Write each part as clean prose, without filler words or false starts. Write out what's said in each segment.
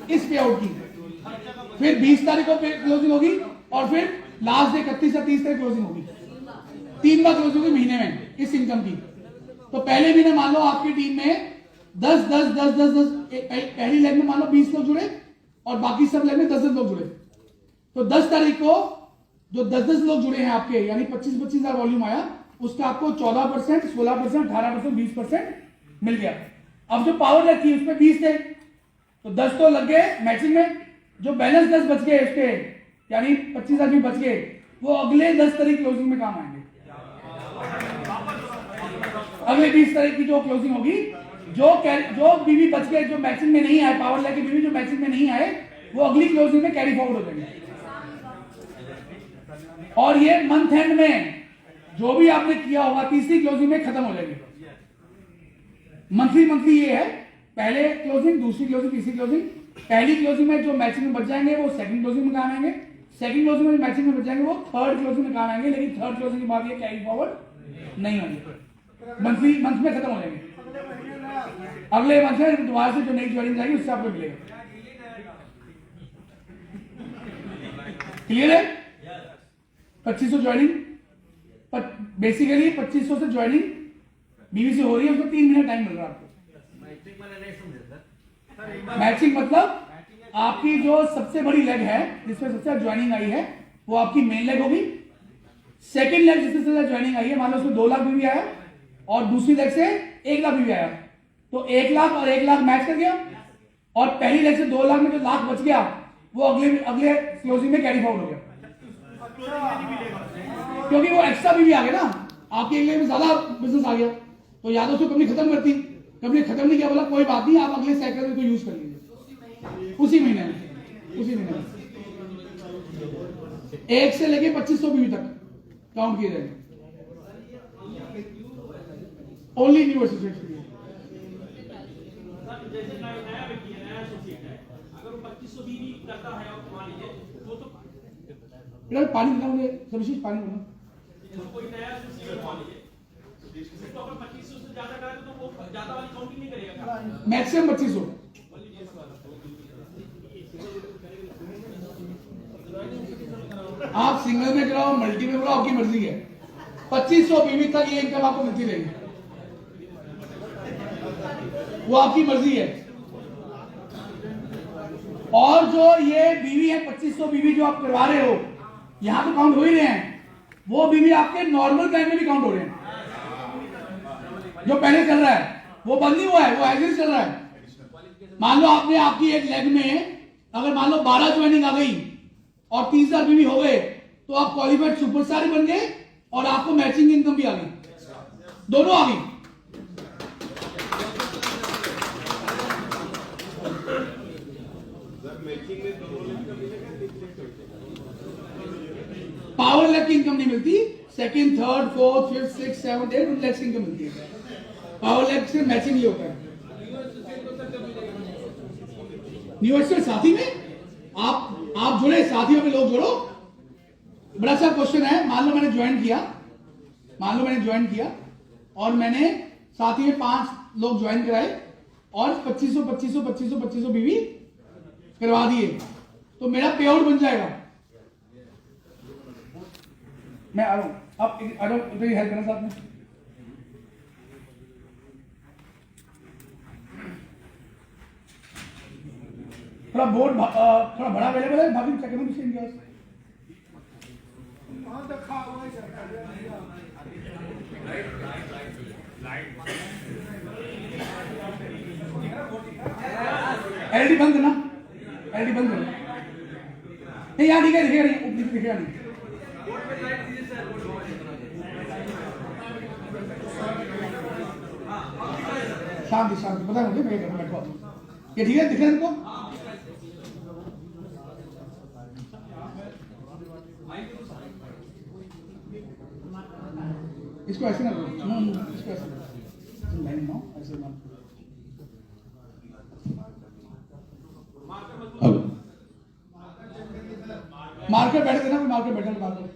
इस पे आउट की, फिर 20 तारीख को क्लोजिंग होगी और फिर लास्ट डे 31 या 30 तारीख क्लोजिंग होगी। 3 बार क्लोजिंग होगी महीने में इस इनकम की। तो पहले महीने मान लो आपकी टीम में 10 10 10 10 10 पहली लेग में मान लो 20 लोग जुड़े और बाकी सब लेग में 10 10 लोग जुड़े। तो 10 तारीख को जो 10 10 लोग जुड़े हैं आपके, यानी 25 हजार वॉल्यूम आया, उसका आपको 14%, 16%, 18%, 20% मिल गया। अब जो पावर लेग थी उसमें 20 थे, तो 10 तो लग गए मैचिंग में, जो बैलेंस 10 बच गए उसके, यानी 25 आदमी बच गए, वो अगले 10 तारीख क्लोजिंग में काम आएंगे। अगले 20 तारीख की जो क्लोजिंग होगी, जो बीवी बच गए, जो मैचिंग में नहीं आए, पावर लेग की बीवी जो मैचिंग में नहीं आए, वो अगली क्लोजिंग में कैरी फॉरवर्ड हो जाएंगे। और ये मंथ एंड में जो भी आपने किया होगा तीसरी क्लोजिंग में खत्म हो जाएगी। मंथली ये है, पहले क्लोजिंग, दूसरी क्लोजिंग, तीसरी क्लोजिंग। पहली क्लोजिंग में जो मैचिंग में बच जाएंगे वो सेकंड क्लोजिंग में काम आएंगे, सेकंड क्लोजिंग में मैचिंग में बच जाएंगे वो थर्ड क्लोजिंग में काम आएंगे। लेकिन थर्ड क्लोजिंग के बाद ये कैरी फॉरवर्ड नहीं होंगे, मंथ में खत्म हो जाएंगे। अगले मंथ में दोबारा से जो नई ज्वाइनिंग जाएगी उससे आपको मिलेगा। क्लियर है? 2500 ज्वाइनिंग, बेसिकली 2500 से ज्वाइनिंग बीवी से हो रही है, उसको 3 महीने टाइम मिल रहा है आपको। मैचिंग मतलब आपकी जो सबसे बड़ी लेग है जिसमें सबसे ज्यादा ज्वाइनिंग आई है वो आपकी मेन लेग होगी। सेकंड लेग जिससे सबसे ज्यादा ज्वाइनिंग आई है, मान लो उसमें 2 लाख बीवी आया और दूसरी लेग से 1 लाख बीवी आया, तो 1 लाख और 1 लाख मैच कर गया, और पहली लेग से 2 लाख में जो लाख बच गया वो अगले क्लोजिंग में कैरी फॉरवर्ड हो गया, क्योंकि वो एक्स्ट्रा बीवी आ गया ना, आपके लेग में ज्यादा बिजनेस आ गया। तो या तो उसको कंपनी खत्म करती, कंपनी खत्म नहीं किया, बोला कोई बात नहीं, आप अगले साइकिल में को यूज कर लीजिए उसी महीने में 1 से लेके 2500 बीवी तक काउंट किए जाएंगे, ओनली न्यू एसोसिएट के लिए। जैसे नया व्यक्ति है, नया एसोसिएट है, अगर वो 2500 बीवी करता है और मान लीजिए वो तो पानी देना, मुझे सविशेष पानी देना। कोई नया एसोसिएट मान लीजिए तो अगर 2500 से ज्यादा करे तो वो ज्यादा वाली काउंटिंग नहीं करेगा, मैक्सिमम 2500। आप सिंगल में कराओ, मल्टी में कराओ, आपकी मर्जी है। 2500 बीवी तक ये इनकम आपको मिलती रहेगी, वो आपकी मर्जी है। और जो ये बीवी है 2500 बीवी जो आप करवा रहे हो, यहां तो काउंट हो ही रहे हैं, वो बीवी आपके नॉर्मल टाइम में भी काउंट हो रहे हैं। जो पहले चल रहा है वो बंद नहीं हुआ है, वो एज चल रहा है। मान लो आपने आपकी एक लेग में अगर मान लो 12 ज्वाइनिंग आ गई और 30,000 बीवी हो गए, तो आप क्वालिफाइड सुपरस्टार बन गए और आपको मैचिंग इनकम भी आ गई, दोनों आ गई। पावर लेग की इनकम नहीं मिलती, second, third, fourth, fifth, six, seven, 8 legs की इनकम मिलती है। पावर लेग से मैचिंग ही होता है। न्यू एसोसिएट साथी में आप जुड़े, साथियों में लोग जोड़ो। बड़ा अच्छा क्वेश्चन है। मान लो मैंने ज्वाइन किया और मैंने साथी में 5 लोग ज्वाइन कराए और 2500 बीवी करवा दिए, तो मेरा पे आउट बन जाएगा। मैं आ रहा हूं, आप हेल्प करना साथ में। थोड़ा बोर्ड थोड़ा बड़ा अवेलेबल है, बाकी चेक करना किसी इनके एलईडी बंद करना, एलईडी बंद करना। नहीं यार, दिखेगा नहीं। शांति पता है मुझे, मैं करना बैठो। ये ठीक है, दिख रहा है तुमको? इसको ऐसे ना करो, इसको ऐसे ऐसे ना। मार्कर बैठ देना, मार्कर बैठा मार्कर।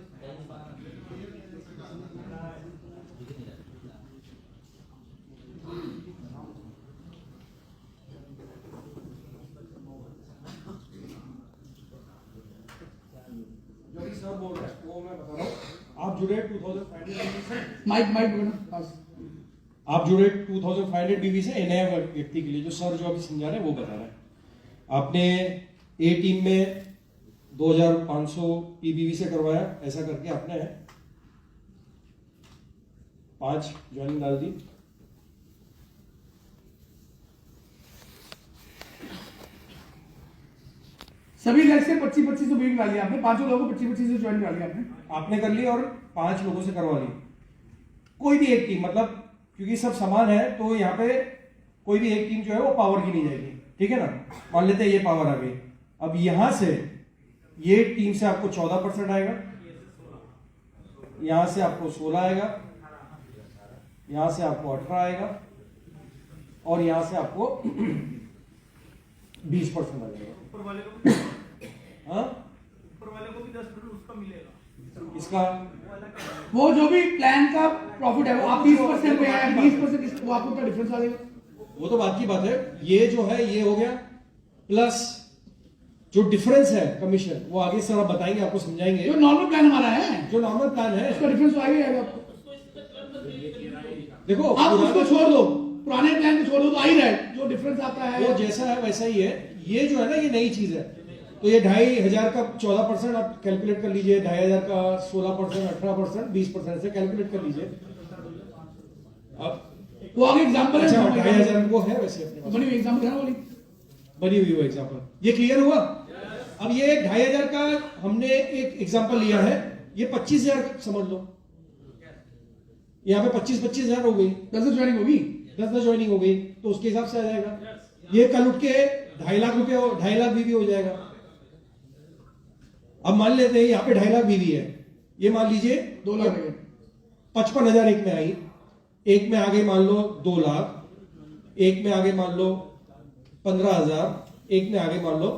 सर बोल रहे हैं वो मैं बता रहा हूँ। आप जुड़े 2500 से, माइक माइक पास। आप जुड़े 2500 बीवी से नए व्यक्ति के लिए, जो सर जो अभी समझा रहे हैं वो बता रहे हैं। आपने ए टीम में 2500 पीबीवी से करवाया, ऐसा करके आपने 5 ज्वाइनिंग डाल दी। सभी लेग से 25-25 बीवी डाली आपने, पांचों लोगों को 25-25 ज्वाइन डाली आपने कर ली और 5 लोगों से करवा ली। कोई भी एक टीम, मतलब क्योंकि सब समान है तो यहाँ पे कोई भी एक टीम जो है वो पावर की नहीं जाएगी, ठीक है ना। मान लेते हैं ये पावर आ गई, अब यहां से ये टीम से आपको 14% आएगा, यहां से आपको 16 आएगा, यहां से आपको 18 आएगा और यहां से आपको 20% आ जाएगा। ऊपर वाले को हाँ, ऊपर वाले को भी 10% उसका मिलेगा। इसका वो जो भी प्लान का प्रॉफिट है वो आप 30% पे है, 20% वो आपको क्या डिफरेंस आ जाएगा? वो तो बात की बात है। ये जो है ये हो गया, प्लस जो डिफरेंस है कमीशन वो आगे सर आप बताएंगे, आपको समझाएंगे। जो नॉर्मल प्लान हमारा है जो नॉर्मल प्लान है उसका डिफरेंस तो आएगा आपको। देखो आप उसको पुराना- छोड़ दो, पुराने प्लान को छोड़ दो तो आ ही रहा है, जो डिफरेंस आता है वो जैसा है वैसा ही है। ये जो है ना ये नई चीज है, तो ये 2500 का 14% आप कैलकुलेट कर लीजिए, 2500 का 16%, 18%, 20% से कैलकुलेट कर लीजिए। अब वो आगे एग्जांपल है, अच्छा 2500 वो है वैसे अपने पास बनी हुई एग्जांपल है ना बोली। बनी हुई वो एग्जाम्पल, ये क्लियर हुआ। अब ये 2500 का हमने एक एग्जाम्पल लिया है, ये 25000 समझ लो, यहाँ पे 25,000 हो गई, 10 ज्वाइनिंग होगी, 10 ज्वाइनिंग हो गई, तो उसके हिसाब से आ जाएगा। ये कल उठ के 2.5 लाख रुपए 2.5 लाख बीवी हो जाएगा। अब मान लेते हैं यहाँ पे 2.5 लाख बीवी है, ये मान लीजिए 2 लाख है। 55,000 एक में आई, एक में आगे मान लो 2 लाख, एक में आगे मान लो 15,000, एक में आगे मान लो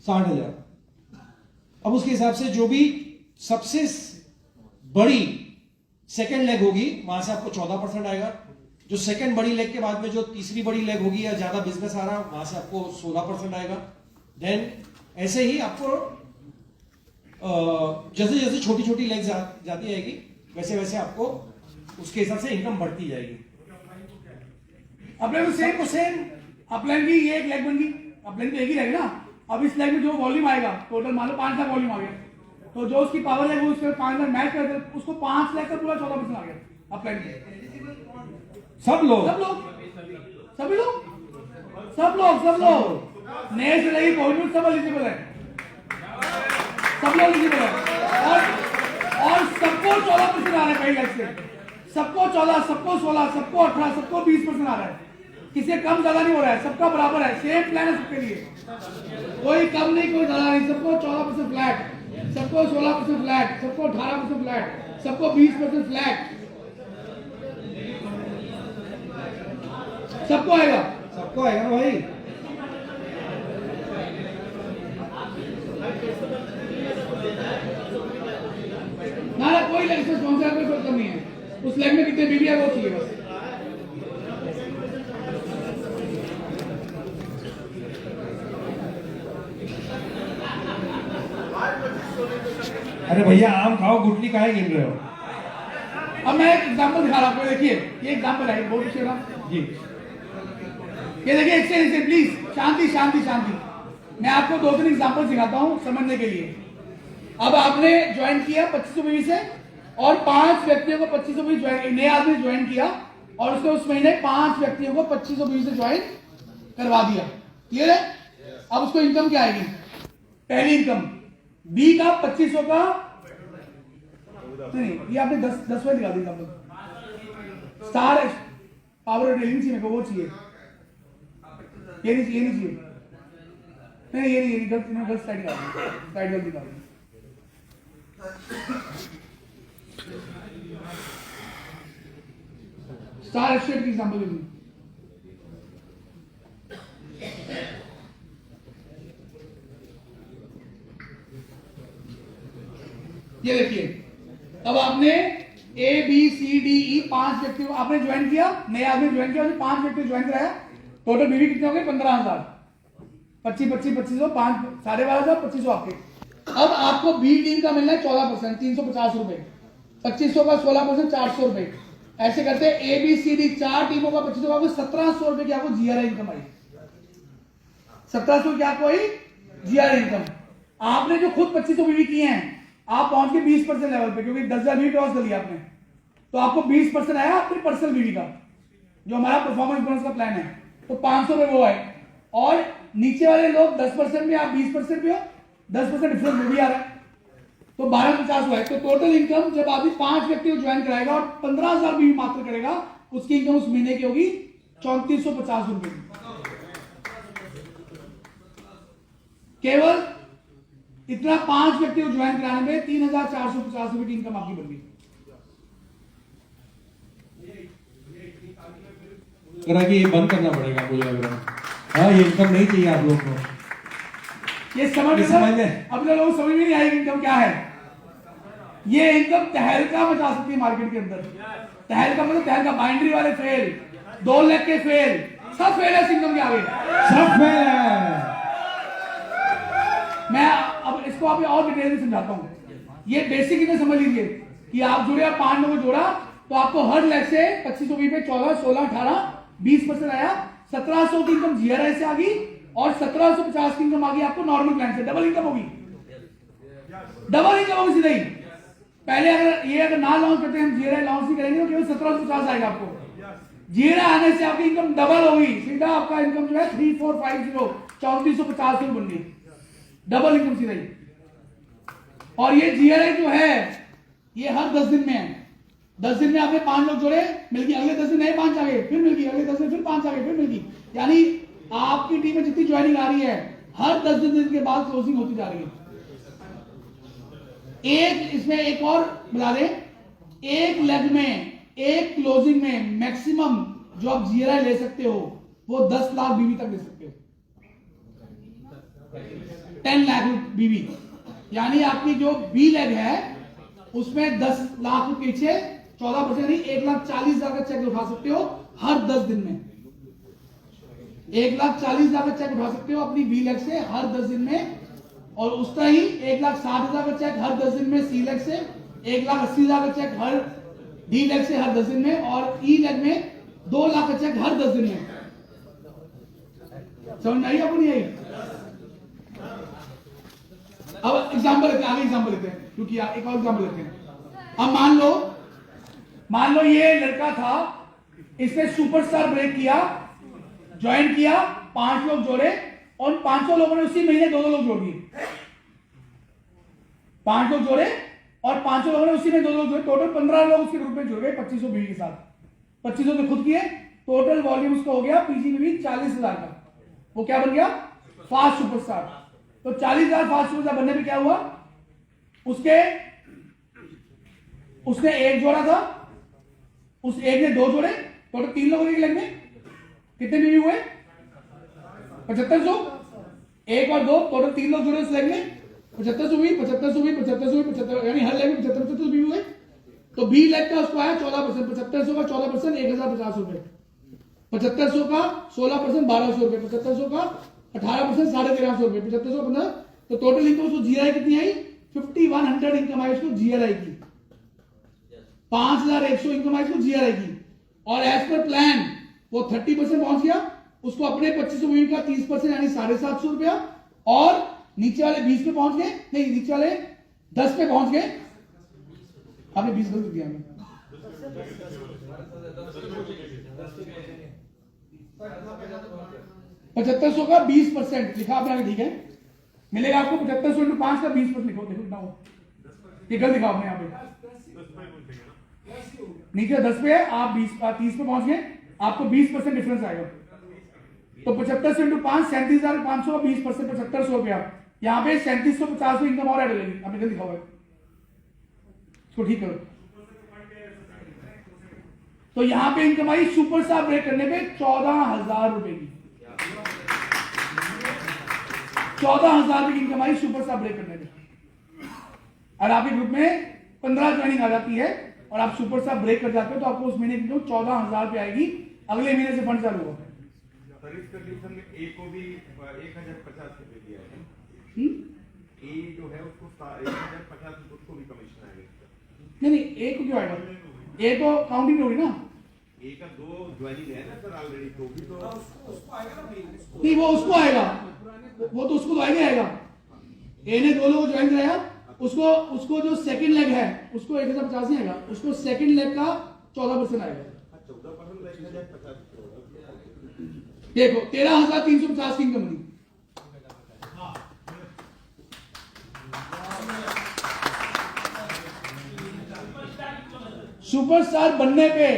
60,000। अब उसके हिसाब से जो भी सबसे बड़ी सेकेंड लेग होगी वहां से आपको 14% आएगा। जो सेकेंड बड़ी लेग के बाद में जो तीसरी बड़ी लेग होगी या ज्यादा बिजनेस आ रहा है वहां से आपको 16% आएगा। देन ऐसे ही आपको जैसे जैसे छोटी छोटी लेग जाती जाएगी वैसे वैसे आपको उसके हिसाब से इनकम बढ़ती जाएगी। अपने को सेम टू सेम अपलाइन की ये एक लेग बन गई, अपलाइन तो एक ही रहेगा ना। अब इस लेग में जो वॉल्यूम आएगा टोटल मान लो 5 लाख वॉल्यूम आ गया, तो जो उसकी पावर है वो उसके 5 लाख मैच कर दे, उसको 5 लाख का पूरा 14% आ गया अपलाइन में। सब लोग सब लोग सभी लोग सब लोग नए से लगी पॉइंट सब एलिजिबल है, सब लोग एलिजिबल है। और सबको 14% आ रहा है कई लाख से, सबको 14, सबको 16, सबको 18, सबको 20% आ रहा है। किसी कम ज्यादा नहीं हो रहा है, सबका बराबर है, सेम प्लान है सबके लिए, कोई कम नहीं कोई ज्यादा नहीं। सबको 14% फ्लैट, सबको 16% फ्लैट, सबको 18% फ्लैट, सबको 20% फ्लैट, सबको आएगा ना भाई। ना ना कोई लेग से स्पॉन्सर कोई प्रॉब्लम नहीं है, उस लेग में कितने बीबी है वो चाहिए बस। अरे भैया आम खाओ, गुटली काहे गिन रहे हो? अब मैं एक एग्जांपल दिखा रहा हूं आपको, देखिए ये एग्जांपल है बहुत अच्छे ना जी ये देखिए, एक से प्लीज शांति शांति शांति। मैं आपको 2-3 एग्जांपल दिखाता हूं समझने के लिए। अब आपने ज्वाइन किया 2500 बीवी से और 5 व्यक्तियों को 2500 बीवी ज्वाइन, नए आदमी ज्वाइन किया और उसने उस महीने 5 व्यक्तियों को 2500 बीवी से ज्वाइन करवा दिया, क्लियर है। अब उसको इनकम क्या आएगी? पहली इनकम बी का 2500 का नहीं, ये आपने 10 दिखा दी एग्जांपल। स्टार पावर डीलिंग चाहिए मेरे को, वो चाहिए, ये नहीं चाहिए नहीं, ये नहीं गलत साइड गलत दिखा दी। स्टार एस्टेट की एग्जांपल दे। ये देखिए, अब आपने A B C D E 5 व्यक्ति को आपने ज्वाइन किया, नए आदमी ज्वाइन किया, 5 व्यक्ति ज्वाइन कराया, टोटल बीवी कितने हो गए? 15,000, 25 25 2500, 5 12,500, 2500 आपके। अब आपको बी टीम का मिलना है 14%, 350 रुपए, 2500 का 16%, 400 रुपए। ऐसे करते हैं ए बी सी डी 4 टीमों का 2500 का, आपको 1700 रुपए की आपको जीआरआई इनकम आई। 1700 की आपको आई जीआरआई इनकम। आपने जो खुद 2500 बीवी किए हैं, आप पहुंच के 20% लेवल पे, क्योंकि 10,000 बीवी क्रॉस कर लिया आपने, तो आपको 20% आया अपनी पर्सनल बीवी का, जो हमारा परफॉर्मेंस बोनस का प्लान है। तो 500 रुपए वो आए, और नीचे वाले लोग 10% में, आप 20% में हो, 10% डिफरेंस वो भी आ रहा है, तो 1250 हुआ है। तो टोटल इनकम जब आदमी 5 व्यक्ति को ज्वाइन कराएगा और 15,000 बीवी मात्र करेगा, उसकी इनकम उस महीने की होगी 3450 रुपए की। केवल इतना 5 व्यक्ति को ज्वाइन कराने में 3450 रुपए की इनकम आपकी बन गई। कि ये बंद करना पड़ेगा, मुझे लग रहा है। हाँ, ये इनकम नहीं चाहिए आप लोग को। ये समझ में अपने लोग समझ में नहीं आएगी इनकम क्या है। ये इनकम तहलका मचा सकती है मार्केट के अंदर। तहलका मतलब तहलका, बाइंड्री वाले फेल, 2 लाख के फेल, सब फेल है इस इनकम के आगे, सब फेल है। मैं अब इसको आप और डिटेल में समझाता हूं। ये बेसिक इन्हें समझ लीजिए कि आप जुड़े, 5 लोगों को जोड़ा, तो आपको हर लैख से 2500 पे 14, 16, 18, 20% आया। 1700 की इनकम जीआरआई से आ गई, और 1750 की इनकम आ गई आपको नॉर्मल प्लान से। डबल इनकम होगी, डबल इनकम होगी सीधे ही। पहले अगर ना लॉन्च करते हैं, हम जीआरआई लॉन्च नहीं करेंगे, तो केवल 1750 आएगा आपको। जीआरआई आने से आपकी इनकम डबल होगी, सीधा आपका इनकम जो है 3450 3450 बन गई, डबल इनकम सीधा ही। और ये जीआरआई जो है ये हर 10 दिन में है। 10 दिन में आपने 5 लोग जोड़े, मिल गई, अगले 10 दिन नए 5 आ गए, फिर मिल गई, अगले 10 दिन फिर 5 आ गए, फिर मिल गई। यानी आपकी टीम में जितनी ज्वाइनिंग आ रही है, हर 10 दिन के बाद क्लोजिंग होती जा रही है। एक इसमें एक और बता दें, एक लेग में, एक क्लोजिंग में मैक्सिमम जो आप जीआरआई ले सकते हो वो 10 लाख बीवी तक ले सकते हो। 10 लाख बीवी, यानी आपकी जो बी लेग है उसमें 10 लाख के पीछे 14% नहीं, 1,40,000 का चेक उठा सकते हो हर 10 दिन में। 1,40,000 का चेक उठा सकते हो अपनी बी लेग से हर 10 दिन में, और उस तरह ही 1,60,000 का चेक हर 10 दिन में सी लेग से, 1,80,000 का चेक हर डी लेग से हर 10 दिन में, और ई लेग में 2 लाख का चेक हर 10 दिन में। समझ में आई आपको, नहीं आई? अब एग्जाम्पल लेते हैं, आगे एग्जाम्पल लेते हैं, क्योंकि एक और एग्जाम्पल लेते हैं। अब मान लो ये लड़का था, इसने सुपरस्टार ब्रेक किया, ज्वाइन किया, 5 लोग जोड़े, और 500 लोगों ने उसी महीने 2 लोग जोड़ दिए। 5 लोग जोड़े और 500 लोगों ने उसी में 2 लोग जोड़े, टोटल 15 लोग उसके ग्रुप में जुड़ गए 2500 बीवी के साथ। 2500 ने खुद किए, टोटल वॉल्यूम उसका हो गया पीजी बीवी 40,000 का। वो क्या बन गया? Fast superstar. तो 40,000 फास्ट सुपरस्टार बनने में क्या हुआ, उसने एक जोड़ा था, उस एक ने 2 जोड़े, टोटल 3 लोगों के लेग में कितने बीवी हुए? 7500। 1 और 2 टोटल 3 लोग जुड़े उस लेग में, 7500 हुई, 7500 हुई, 7500 हुई, 75, यानी हर लेग में 7500 बीवी हुए। तो बी लेग का उसको आया 14%, 7500 का 14% 1,050 रुपए, 7500 का 16% 1,200 रुपए, 7500 का 18% 1,550 रुपए, 7500 15, तो टोटल इनकम उसको जीआरआई कितनी आई? 5100 इनकम आई उसको जीआरआई की, 5,100 इनकम आई उसको जीआरआई की। और एज पर प्लान वो 30% पहुंच गया, उसको अपने 2500 बीवी का 30% यानी 750 रुपया, और नीचे वाले 20 पे पहुंच गए, नहीं नीचे वाले 10 पे पहुंच गए। आपने 20 गलत दिया हमें, 7500 का 20% लिखा आपने आगे, ठीक है, मिलेगा आपको 7500 × 5 का 20% लिखो, देखो कितना हो, ये गलत लिखा आपने यहाँ पे, नीचे 10 पे है, आप 30 पे पहुंच गए, आपको 20% डिफरेंस आएगा। तो 7500 × 5 37,500 का 20% 7500 रुपया, यहाँ पे 3750 इनकम और ऐड हो जाएगी, आपने गलत लिखा हुआ है, इसको ठीक करो। तो यहां पे इनकम आई सुपरस्टार ब्रेक करने पे 14,000 रुपए की, 14,000 रुपए की इनकम आई सुपरस्टार ब्रेक करने पे। और आपके ग्रुप में 15 ज्वाइनिंग आ जाती है और आप सुपरस्टार ब्रेक कर जाते हो, तो आपको उस महीने की 14,000 रुपए आएगी, अगले महीने से फंड चालू होगा। इस कंडीशन में एक को भी 1,050 रुपए दिया है। ए जो है उसको 1,50 उसको भी कमीशन आएगा। नहीं नहीं, ए को क्यों आएगा? ए तो काउंटिंग होगी ना। ए का 2 ज्वाइनिंग है ना सर ऑलरेडी, तो भी तो नहीं, वो उसको आएगा, वो तो उसको तो आएगा। ए ने 2 लोगों ज्वाइन कराया, उसको जो सेकंड लेग है उसको 1,50 नहीं आएगा, उसको सेकंड लेग का 14% आएगा। 14% 1,50 देखो 13,350 की इनकम बनी। सुपरस्टार बनने पे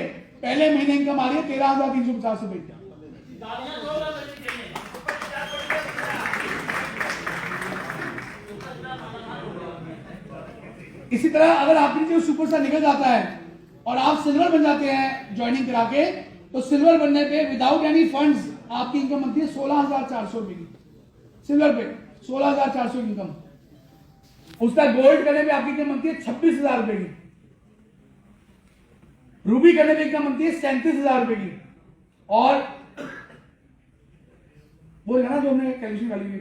पहले महीने इनकम आ रही है 13,350 रुपए की। इसी तरह अगर आपके जो सुपरस्टार निकल जाता है और आप सिल्वर बन जाते हैं ज्वाइनिंग करा के, तो सिल्वर बनने पे विदाउट एनी फंड्स आपकी इनकम बनती है 16,400 रुपए की। सिल्वर पे 16,400 की इनकम। उसका गोल्ड करने पे आपकी इनकम बनती है 26,000 रुपए की। रूबी करने पे इनकम बनती है 37,000 रुपए की। और बोल ना जो हमने कैलकुलेशन वाली है,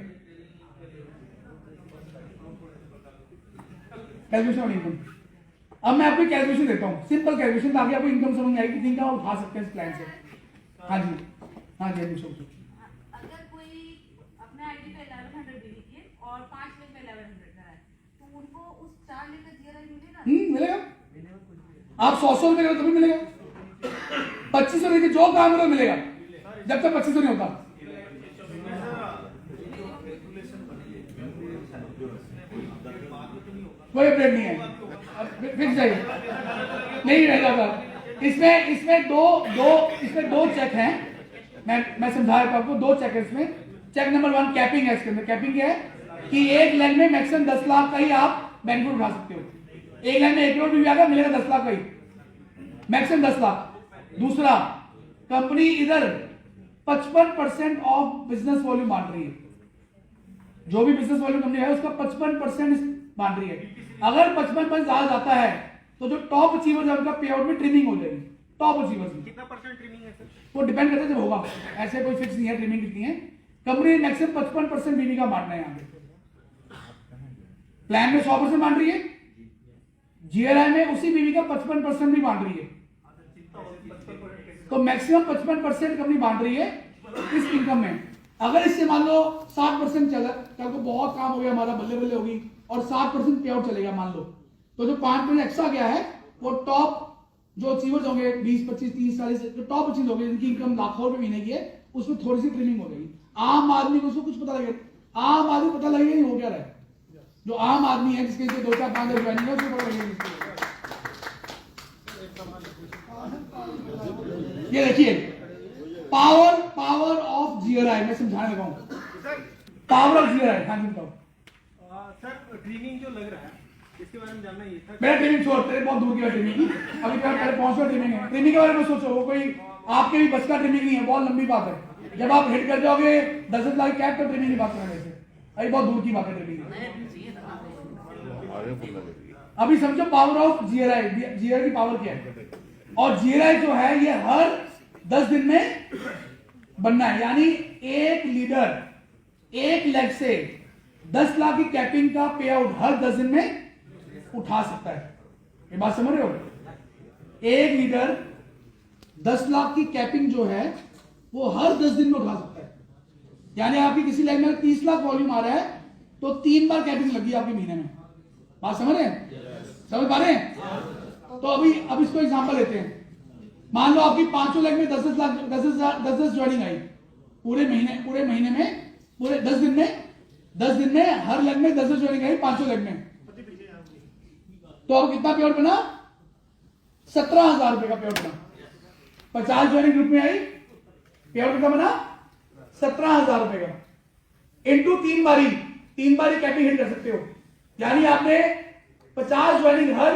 कैलकुलेशन वाली इनकम। अब मैं आपको कैलकुलेशन देता हूं, सिंपल कैलकुलेशन, ताकि आपको इनकम समझ में आएगी कि इनकम आप उठा सकते हैं इस प्लान से। हाँ जी, हाँ जी, अगर कोई अपने आईडी पे 1100 बिल किए और 5 लाख पे 1100 कराए, तो उनको उस 4 लाख का जीआरआई मिलेगा? मिलेगा। आप 100 रुपए करो तभी मिलेगा। 2500 लेके जो काम करो मिलेगा, जब तक 2500 नहीं होता। कोई अपडेट नहीं है, फिक्स जाइए, नहीं रहेगा सर। इसमें दो चेक हैं, मैं समझा रहा हूं आपको। 2 चेक है इसमें। चेक नंबर 1 कैपिंग है। इसके अंदर कैपिंग क्या है कि एक लाइन में मैक्सिमम 10 लाख का ही आप बेनिफिट उठा सकते हो। एक लाइन में 1 करोड़ भी आएगा, मिलेगा 10 लाख का ही, मैक्सिमम 10 लाख। दूसरा, कंपनी इधर 55% ऑफ बिजनेस वॉल्यूम बांट रही है। जो भी बिजनेस वॉल्यूम कंपनी है उसका 55% बांट रही है। अगर 55% ज्यादा जाता है तो जो टॉप अचीवर्स है उनका पे आउट में ट्रिमिंग हो जाएगी। टॉप अचीवर्स की कितना परसेंट ट्रिमिंग है सर? वो डिपेंड करता है जब होगा, ऐसे कोई फिक्स नहीं है ट्रिमिंग कितनी है। कंपनी मैक्सिमम 55% बीवी का बांटना है। यहाँ पे प्लान में 100% बांट रही है, जीआरआई में उसी बीवी का 55% भी बांट रही है। तो मैक्सिमम 55% कंपनी बांट रही है इस इनकम में। अगर इससे मान लो 60% चला, कल को बहुत काम हो गया हमारा, बल्ले बल्ले होगी और 60% पे आउट चलेगा मान लो, तो जो 5% एक्स्ट्रा गया है वो टॉप जो अचीवर्स होंगे 20, 25, 30, 40 जो टॉप अचीवर्स होंगे जिनकी इनकम लाखों रुपए महीने की है, उसमें थोड़ी सी ट्रिमिंग हो जाएगी। आम आदमी को उसको कुछ पता लगेगा, आम आदमी पता लगेगा नहीं हो क्या रहा है। जो आम आदमी है जिसके 2, 4, 5 ज्वाइनिंग है उसको पता लगेगा। ये देखिए पावर ऑफ जीआरआई, मैं समझाने लगा हूं। पावर ऑफ जीआरआई, हाँ जी बताओ सर ट्रिमिंग जो लग रहा है इसके बारे में जानना ही था। मेरा ट्रिमिंग छोड़, तेरे बहुत दूर की ट्रिमिंग की, अभी पहले पहुंचो ट्रिमिंग है। ट्रिमिंग के बारे में सोचो, वो कोई आपके भी बस का ट्रिमिंग नहीं है, बहुत लंबी बात है। जब आप हिट कर जाओगे 10 लाख कैप तो ट्रिमिंग की बात करेंगे, अभी बहुत दूर की बात है ट्रिमिंग। अभी समझो पावर ऑफ जीआरआई, जीआरआई की पावर क्या है। और जीआरआई जो है ये हर 10 दिन में बनना है, यानी एक लीडर एक लेग से 10 लाख की कैपिंग का पे आउट हर 10 दिन में उठा सकता है। ये बात समझ रहे हो? एक लीडर 10 लाख की कैपिंग जो है वो हर 10 दिन में उठा सकता है। यानी आपकी किसी लाइन में 30 लाख वॉल्यूम आ रहा है तो 3 बार कैपिंग लगी आपके महीने में। बात समझ रहे हैं? समझ पा रहे हैं? तो अब इसको एग्जांपल लेते हैं। मान लो आपकी 5 लाख में 10 लाख 10 ज्वाइनिंग आई पूरे महीने में, पूरे 10 दिन में हर लेग में 10 ज्वाइनिंग आई 5 लेग में। तो अब कितना पे आउट बना? 17,000 रुपए का पे आउट बना। 50 ज्वाइनिंग ग्रुप में आई, पे आउट कितना बना? 17,000 रुपए का इंटू 3 बारी कैपिंग हिट कर सकते हो। यानी आपने 50 ज्वाइनिंग हर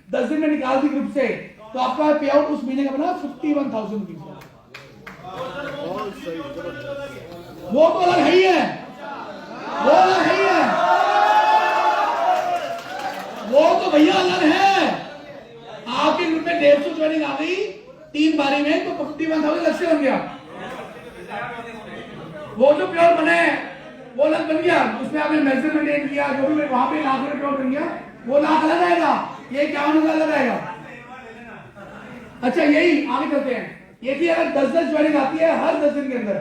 10 दिन में निकाल दी ग्रुप से, तो आपका पे आउट उस महीने का बना 51,000 रुपीज। वो तो अलग है ही है, वो अलग है ही है, वो तो भैया अलग है। आपके ग्रुप में 150 ज्वाइनिंग आ गई 3 बारी में तो 51,000 अलग से बन गया। वो जो प्योर बने वो अलग बन गया, उसमें आपने मेजरमेंट किया, जो भी वहां पे लाख रुपये कर दिया, वो लाख अलग आएगा, ये 51,000 अलग आएगा। अच्छा यही आगे चलते हैं। ये कि अगर 10-10 ज्वाइनिंग आती है हर 10 दिन के अंदर,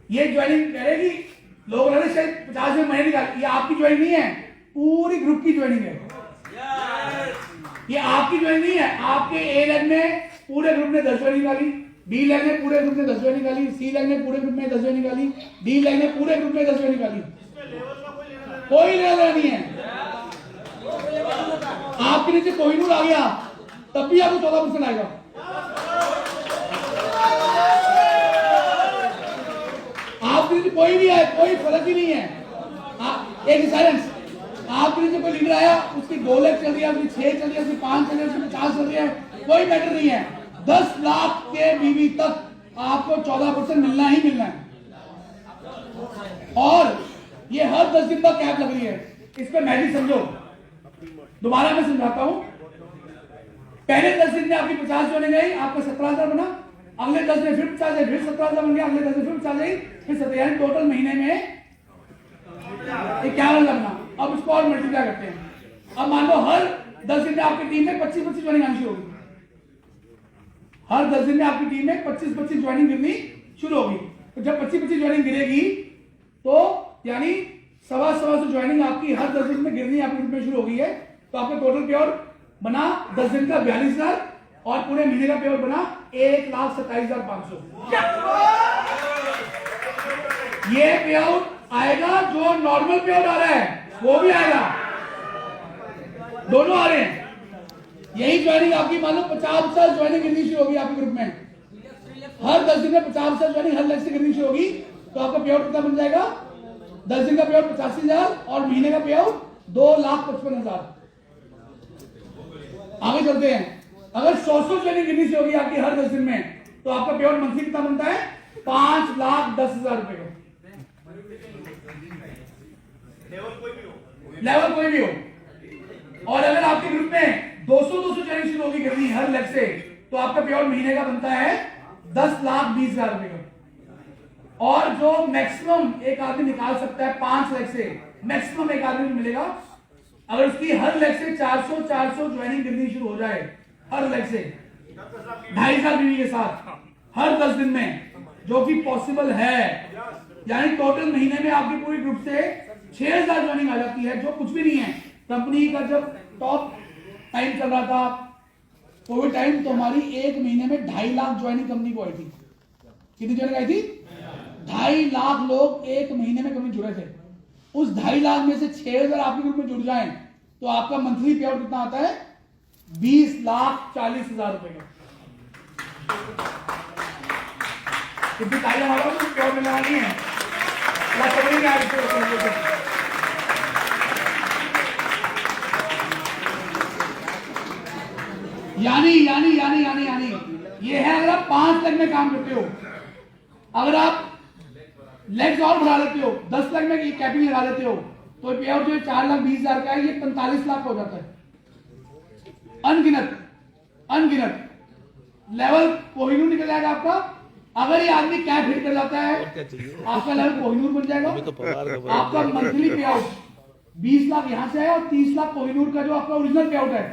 ये ज्वाइनिंग करेगी, लोग लगे शायद 50 में महीने निकाल, ये आपकी ज्वाइनिंग नहीं है, पूरी ग्रुप की ज्वाइनिंग है। ये आपकी ज्वाइनिंग नहीं है, आपके ए लेग में पूरे ग्रुप ने 10 ज्वाइनिंग निकाली, बी लेग ने पूरे ग्रुप ने 10 ज्वाइनिंग निकाली, सी लेग ने पूरे ग्रुप में 10 ज्वाइनिंग निकाली, डी लेग ने पूरे ग्रुप में 10 ज्वाइनिंग निकाली। कोई लेना देना नहीं है। आपके नीचे कोहिनूर आ गया तब भी आपको 14% आएगा। आपके नीचे कोई भी है, कोई फर्क ही नहीं है। एक साइलेंस, आपके नीचे कोई लीडर आया, उसकी 2 लाख चल रही है, उसकी 6 चल रही है, उसकी 5 चल रही है, उसकी 50 चल रही है, कोई मैटर नहीं है। 10 लाख के बीवी तक आपको 14% मिलना ही मिलना है। और ये हर 10 दिन का कैप लग रही है। इस पर मैजिक समझो, दोबारा मैं समझाता हूं। पहले 10 दिन में आपकी 50 ज्वाइनिंग आई, आपका 17,000 बना, अगले 10 में फिर 50 है, फिर 17,000 बन गया, अगले 10 में फिर 50 आई, फिर 17, टोटल महीने में 51,000 बना। अब इसको और मल्टीप्लाई करते हैं। अब मान लो हर 10 दिन में आपकी टीम में 25-25 ज्वाइनिंग आनी शुरू होगी। हर 10 दिन में आपकी टीम में 25-25 ज्वाइनिंग गिरनी शुरू होगी। तो जब 25-25 ज्वाइनिंग गिरेगी तो यानी 125 ज्वाइनिंग आपकी हर 10 दिन में गिरनी आपके ग्रुप में शुरू हो गई है। तो आपका टोटल पे आउट बना 10 दिन का 42,000 और पूरे महीने का पे आउट बना 1,27,500। ये पे आउट आएगा, जो नॉर्मल पे आउट आ रहा है वो भी आएगा, दोनों आ रहे हैं। यही ज्वाइनिंग आपकी मान लो 50 ज्वाइनिंग गिरनी शुरू होगी आपके ग्रुप में, हर 10 दिन में 50 ज्वाइनिंग हर लक्ष्य से गिरनी शुरू होगी। तो आपका पे आउट कितना बन जाएगा? 10 दिन का पे आउट 85,000 और महीने का पे आउट 2,55,000। आगे चलते हैं। अगर 100 ज्वाइनिंग गिरनी शुरू होगी आपकी हर 10 दिन में, तो आपका पे आउट मंथली कितना बनता है? 5,10,000 रुपए का। लेवल कोई भी हो। और अगर आपके ग्रुप में 200 ज्वाइनिंग शुरू होगी गिरनी हर लेग से, तो आपका पे आउट महीने का बनता है 10,20,000 रुपए का। और जो मैक्सिमम एक आदमी निकाल सकता है 5 लेग से, मैक्सिमम एक आदमी मिलेगा अगर उसकी हर लेग से 400 ज्वाइनिंग गिरनी शुरू हो जाए, हर लेग से 2,500 बीवी के साथ हर 10 दिन में, जो कि पॉसिबल है। यानी टोटल महीने में आपकी पूरी ग्रुप से 6,000 ज्वाइनिंग आ जाती है, जो कुछ भी नहीं है। कंपनी का जब टॉप टाइम चल रहा था कोविड टाइम, तो हमारी एक महीने में 2.5 लाख ज्वाइनिंग कंपनी को आई थी। कितनी ज्वाइनिंग आई थी? 2.5 लाख लोग एक महीने में कंपनी जुड़े थे। उस 2.5 लाख में से 6,000 आपके ग्रुप में जुड़ जाएं तो आपका मंथली पे आउट कितना आता है? 20,40,000 रुपए का। कितनी तालियां मारो, तो पे आउट मिलना नहीं है। यानी ये है, अगर आप 5 लेग में काम करते हो, अगर आप लेग्स और बढ़ा लेते हो, 10 लेग में कैपिंग लगा लेते हो, तो पे आउट जो 4,20,000 का है, ये 45 लाख हो जाता है। अनगिनत लेवल कोहिनूर निकल जाएगा आपका। अगर ये आदमी कैप हिट कर जाता है, आपका लेवल कोहिनूर बन जाएगा। आपका मंथली पे आउट 20 लाख यहां से है और 30 लाख कोहिनूर का जो आपका ओरिजिनल पे आउट है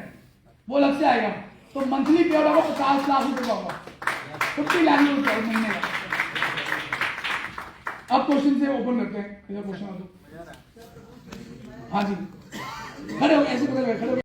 वो अलग से आएगा। तो मंथली पे आउट आपका 50 लाख रुपए का होगा, 50 लाख रुपए महीने का। अब क्वेश्चन से ओपन करते हैं, क्वेश्चन। हाँ जी, खड़े हो, ऐसे खड़े हो।